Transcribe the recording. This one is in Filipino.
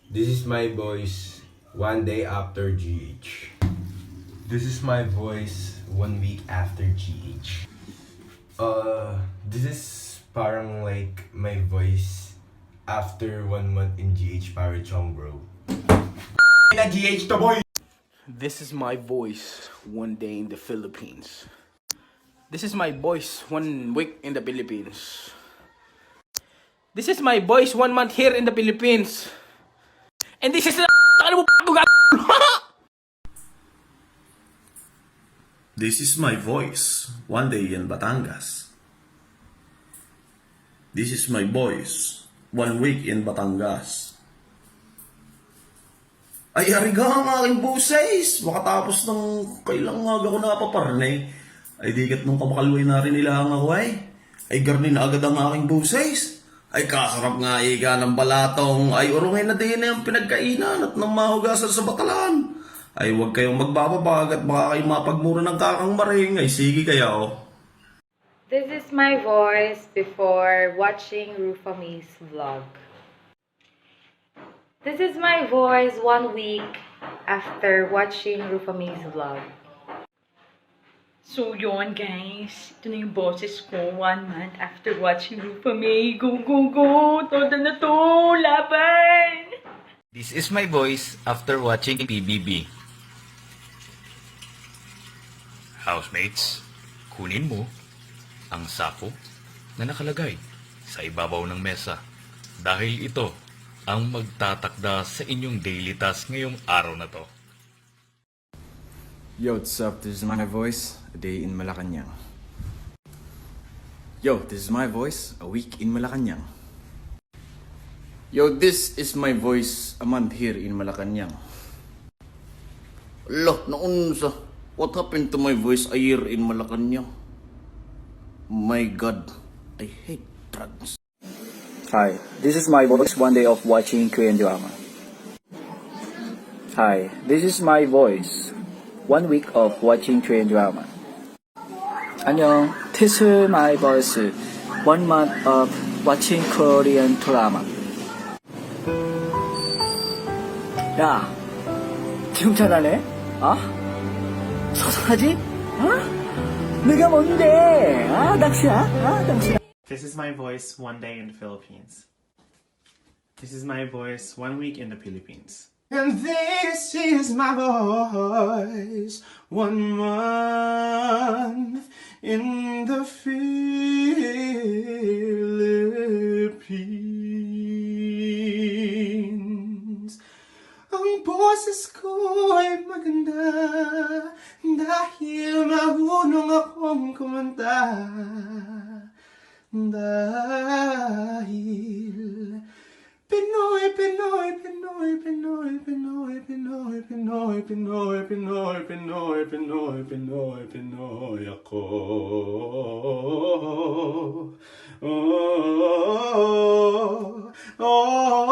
This is my voice one day after GH. This is my voice 1 week after GH. This is parang like my voice after 1 month in GH para chong bro. Na GH to boy! This is my voice one day in the Philippines. This is my voice 1 week in the Philippines. This is my voice 1 month here in the Philippines. And this is the This is my voice one day in Batangas. This is my voice 1 week in Batangas. Ay, ariga ang aking busays. Makatapos ng kailang nga ako napaparnay. Ay, digat nung kamakalway na rin nila ang ako ay. Ay, garni na agad ang aking busays. Ay, kasarap nga iga ng balatong. Ay, urungay na din na yung pinagkainan at nang mahugasan sa batalan. Ay, huwag kayong magbababag at baka kayo mapagmura ng kakang maring. Ay, sige kayo. This is my voice before watching Rufami's vlog. This is my voice 1 week after watching Rufami's vlog. So yun guys, ito na yung boses ko 1 month after watching Rufami. Go, go, go! Todo na to! Laban! This is my voice after watching PBB. Housemates, kunin mo ang sako na nakalagay sa ibabaw ng mesa dahil ito ang magtatakda sa inyong daily task ngayong araw na to. Yo, what's up? This is my voice, a day in Malacanang. Yo, this is my voice, a week in Malacanang. Yo, this is my voice, a month here in Malacanang. Lo, naunsa. What happened to my voice a year in Malacanang? My God, I hate drugs. Hi, this is my voice one day of watching Korean drama. Hi, this is my voice 1 week of watching Korean drama. 안녕, this is my voice 1 month of watching Korean drama. 야, 지금 잘하네? 아? 소송하지? 아? 내가 뭔데? 아, 낚시야? 아, 낚시야? This is my voice 1 day in the Philippines. This is my voice 1 week in the Philippines. And this is my voice 1 month in the Philippines. Ang boses ko ay maganda dahil marunong akong kumanta. Dahil Pinoy, Pinoy, Pinoy, Pinoy, Pinoy, Pinoy, Pinoy, Pinoy, Pinoy, Pinoy, Pinoy, Pinoy, Pinoy ako. Oh, oh, oh,